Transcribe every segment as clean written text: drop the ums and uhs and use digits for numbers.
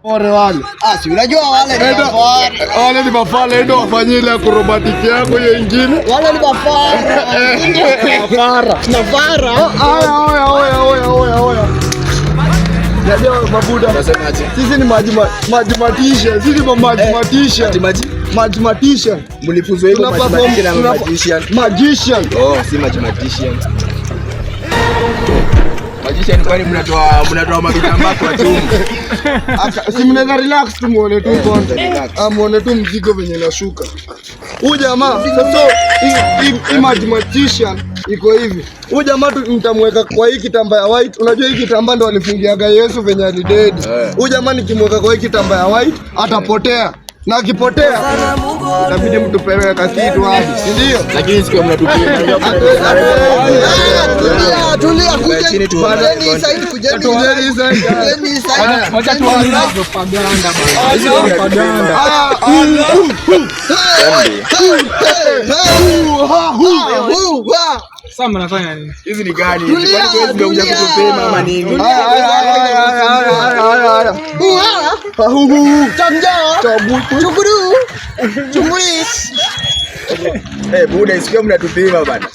Wale. Si unajua wale ni mafara. Wale ni mafara ndio wafanyie ile acrobatic yako hiyo nyingine. Wale ni mafara. Mafara. Oya. Ndio mabuda. Unasemaje? Sisi ni majimatisha. Sisi ni majimatisha. Majimatisha. Mlifunzwa hivyo majimatisha na magician. Magician. Si majimatician. Magician kwani mnatoa magitambaa kwa tumbo. Si mnaweza relax tu muone tu kwanza. Muone tu mzigo venye nashuka. Huyu jamaa sasa hii majimatician iko hivi. Huyu jamaa nitamweka kwa hii kitambaa ya white. Unajua hii kitambaa ndo alifungiaga Yesu venye alidedi. Huyu jamaa nikimweka kwa hii kitambaa ya white atapotea. Na akipotea itabidi mtu peleka kitu hapo, si ndio? Lakini sikio mnatupia. Tulia kuja chini tu. Kujeni side. Wacha tuanze propaganda bwana. Sasa mnafanya nini? Hizi ni gani? Kwani kweli mmekuja kutupema ama nini? Buda isikio mnatupima bana.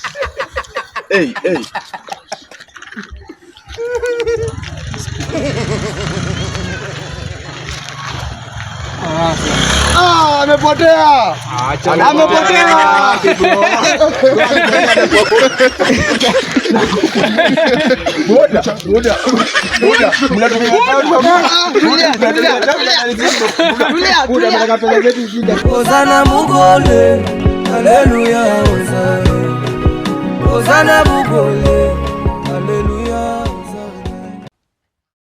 Amepotea. Buda. Hosana Mugole, haleluya, Hosana Mugole.